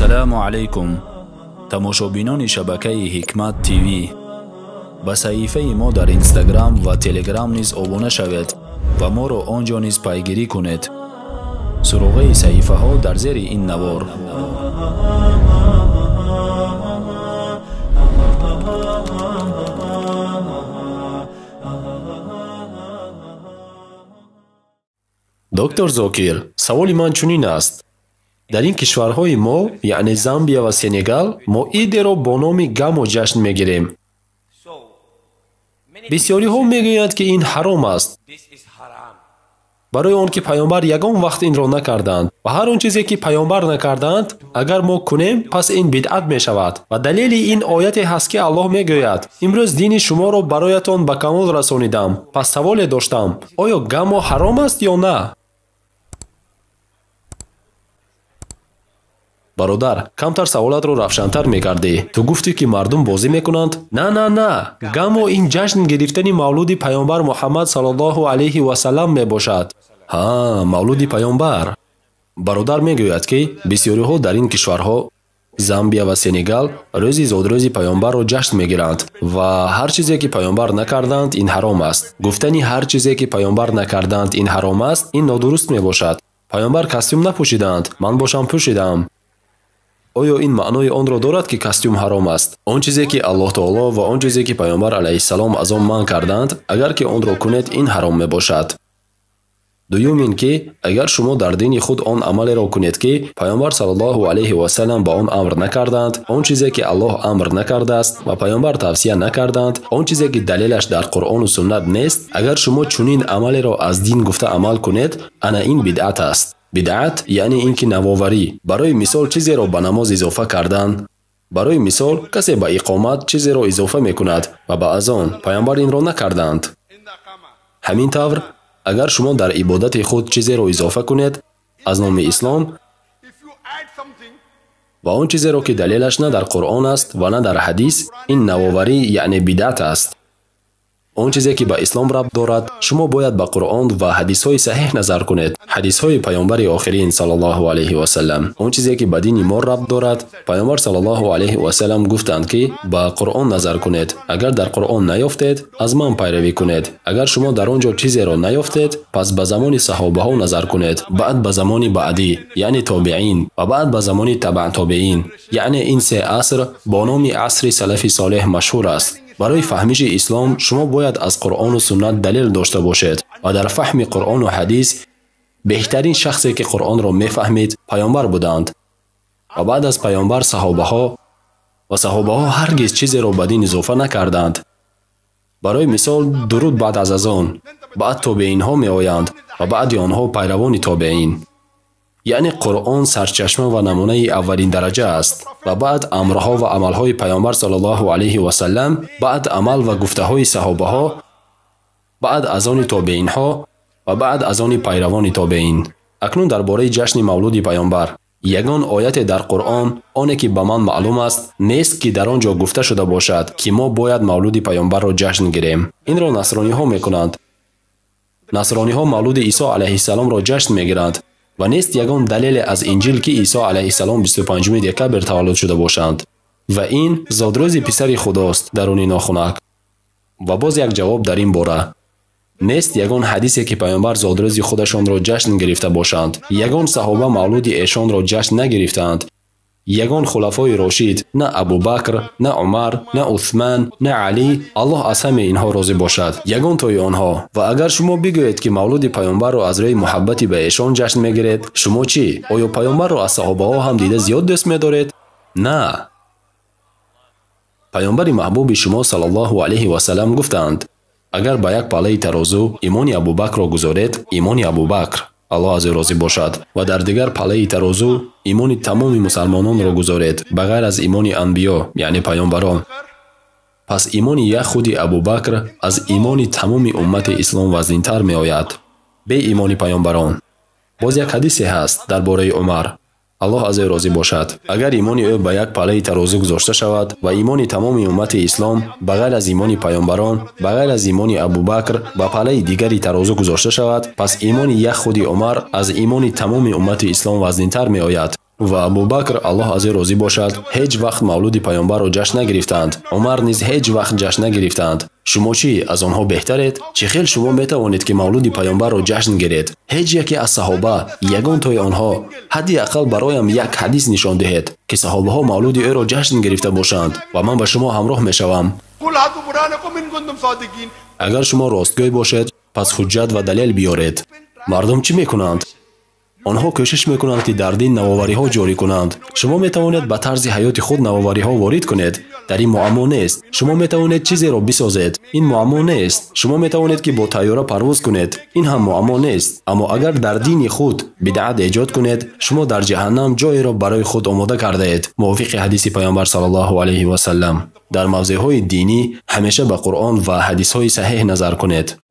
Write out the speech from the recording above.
السلام عليكم تماشابینان شبکه حکمت تیوی. به صحیفه ما در اینستاگرام و تلگرام نیز ابونه شوید و ما را آنجا نیز پیگیری کنید. سروغه صحیفه ها در زیر این نوار. доктор Зокир, саволи ман чунин аст. дар ин кишварҳои мо, яъне Замбия ва Сенегал, мо идеро бо номи гамо ҷашн мегирем. бисёриҳо мегӯянд, ки ин ҳаром аст, барои он ки паёнбар ягон вақт инро накарданд ва ҳар он чизе ки паёнбар накарданд, агар мо кунем, пас ин бидъат мешавад. ва далели ин ояте ҳаст, ки Аллоҳ мегӯяд: имрӯз дини шуморо бароятон ба камол расонидам. пас саволе доштам: оё гамо ҳаром аст ё на? бародар, камтар саволатро равшантар мекардӣ. Ту гуфтӣ, ки мардум бозӣ мекунанд? На, гамо ин ҷашн гирифтани мавлуди паёнбар Муҳаммад саллаллоҳу алайҳи васалам мебошад. Мавлуди паёнбар. Бародар мегӯяд, ки бисёриҳо дар ин кишварҳо, Замбия ва Сенегал, рӯзи зодрӯзи паёнбарро ҷашн мегиранд ва ҳар чизе ки паёнбар накарданд, ин ҳаром аст. Гуфтани ҳар чизе ки паёнбар накарданд, ин ҳаром аст, ин нодуруст мебошад. Паёнбар костюм напӯшиданд, ман бошам пӯшидам. оё ин маънои онро дорад, ки костюм ҳаром аст? Он чизе ки Аллоҳ таоло ва он чизе ки паёнбар алайҳиссалом аз он манъ карданд, агар ки онро кунед, ин ҳаром мебошад. дуюм ин ки агар шумо дар дини худ он амалеро кунед, ки паёнбар саллаллоҳу алайҳи васалам ба он амр накарданд, он чизе ки Аллоҳ амр накардааст ва паёнбар тавсия накарданд, он чизе ки далелаш дар Қуръону суннат нест, агар шумо чунин амалеро аз дин гуфта амал кунед, ана ин бидъат аст. бидъат яъне ин ки навоварӣ. Барои мисол чизеро ба намоз изофа кардан. Барои мисол касе ба иқомат чизеро изофа мекунад ва ба азон. Паёнбар инро накарданд. ҳамин тавр, агар шумо дар ибодати худ чизеро изофа кунед аз номи ислом ва он чизеро ки далелаш на дар Қуръон аст ва на дар ҳадис, ин навоварӣ яъне бидъат аст. он чизе ки ба ислом рабт дорад, шумо бояд ба Қуръон ва ҳадисҳои саҳеҳ назар кунед. ҳадисҳои паёнбари охирин саллаллоҳу алайҳи васалам. Он чизе ки ба дини мо рабт дорад, паёнбар саллаллоҳу алайҳи васалам гуфтанд, ки ба Қуръон назар кунед. Агар дар Қуръон наёфтед, аз ман пайравӣ кунед. Агар шумо дар он ҷо чизеро наёфтед, пас ба замони саҳобаҳо назар кунед, баъд ба замони баъдӣ, яъне тобеин, ва баъд ба замони табътобеин, яъне ин се аср бо номи асри салафи солеҳ машҳур аст. барои фаҳмиши ислом шумо бояд аз Қуръону суннат далел дошта бошед ва дар фаҳми Қуръону ҳадис беҳтарин шахсе ки Қуръонро мефаҳмид паёнбар буданд. ва баъд аз паёнбар саҳобаҳо ҳаргиз чизеро ба дин изофа накарданд. барои мисол дуруд баъд аз азон, баъд тобеинҳо меоянд ва баъди онҳо пайравони тобеин. яъне Қуръон сарчашма ва намунаи аввалин дараҷа аст ва баъд амрҳо ва амалҳои паёнбар саллаллоҳу алайҳи васалам, баъд амал ва гуфтаҳои саҳобаҳо, баъд аз они тобеинҳо ва баъд аз они пайравони тобеин. акнун дар бораи ҷашни мавлуди паёнбар ягон ояте дар Қуръон, оне ки ба ман маълум аст, нест, ки дар он ҷо гуфта шуда бошад, ки мо бояд мавлуди паёнбарро ҷашн гирем. инро насрониҳо мекунанд. насрониҳо мавлуди Исо алайҳиссаломро ҷашн мегиранд ва нест ягон далеле аз инҷил, ки Исо алайҳиссалом 25 декабр таваллуд шуда бошанд ва ин зодрӯзи писари Худост, даруни нохунак. ва боз як ҷавоб дар ин бора. нест ягон ҳадисе ки паёнбар зодрӯзи худашонро ҷашн гирифта бошанд. ягон саҳоба мавлуди эшонро ҷашн нагирифтанд. ягон хулафои рошид, на Абу Бакр, на Умар, на Усман, на Али, Аллоҳ аз ҳамаи инҳо розӣ бошад. ягон тои онҳо. ва агар шумо бигӯед, ки мавлуди паёнбарро аз рӯи муҳаббати ба эшон ҷашн мегиред, шумо чӣ? оё паёнбарро аз саҳобаҳо ҳам дида зиёд дӯст медоред? на. паёнбари маҳбуби шумо саллаллоҳу алайҳи васалам гуфтанд: агар ба як палаи тарозу имони Абу Бакрро гузоред, имони Абу Бакр, Аллоҳ аз ӯ розӣ бошад, ва дар дигар палаи тарозу имони тамоми мусалмононро гузоред, ба ғайр аз имони анбиё, яъне паёнбарон, пас имони як худи Абу Бакр аз имони тамоми уммати ислом вазнинтар меояд, бе имони паёнбарон. боз як ҳадисе ҳаст дар бораи Умар, Аллоҳ аз ӯ розӣ бошад. агар имони ӯ ба як палаи тарозу гузошта шавад ва имони тамоми уммати ислом, ба ғайр аз имони паёнбарон, ба ғайр аз имони Абу Бакр, ба палаи дигари тарозу гузошта шавад, пас имони як худи Умар аз имони тамоми уммати ислом вазнинтар меояд. ва Абубакр Аллоҳ аз ӯ розӣ бошад ҳеҷ вақт мавлуди паёмбарро ҷашн нагирифтанд. Умар низ ҳеҷ вақт ҷашн нагирифтанд. шумо чӣ аз онҳо беҳтаред? Чӣ хел шумо метавонед ки мавлуди паёмбарро ҷашн гиред? ҳеҷ яке аз саҳоба, ягонтои онҳо ҳадди ақал бароям як ҳадис нишон диҳед ки саҳобаҳо мавлуди ӯро ҷашн гирифта бошанд ва ман ба шумо ҳамроҳ мешавам. агар шумо ростгӯй бошед, пас ҳуҷҷат ва далел биёред. мардум чӣ мекунанд? онҳо кӯшиш мекунанд ки дар дин навовариҳо ҷорӣ кунанд. шумо метавонед ба тарзи ҳаёти худ навовариҳо ворид кунед. дар ин муаммо нест. шумо метавонед чизеро бисозед. ин муаммо нест. шумо метавонед ки бо тайёра парвоз кунед. ин ҳам муаммо нест. аммо агар дар дини худ бидъат эҷод кунед, шумо дар ҷаҳаннам ҷоеро барои худ омода кардаед. мувофиқи ҳадиси паёмбар саллаллоҳу алайҳи ва саллам. дар мавзеъҳои динӣ ҳамеша ба Қуръон ва ҳадисҳои саҳеҳ назар кунед.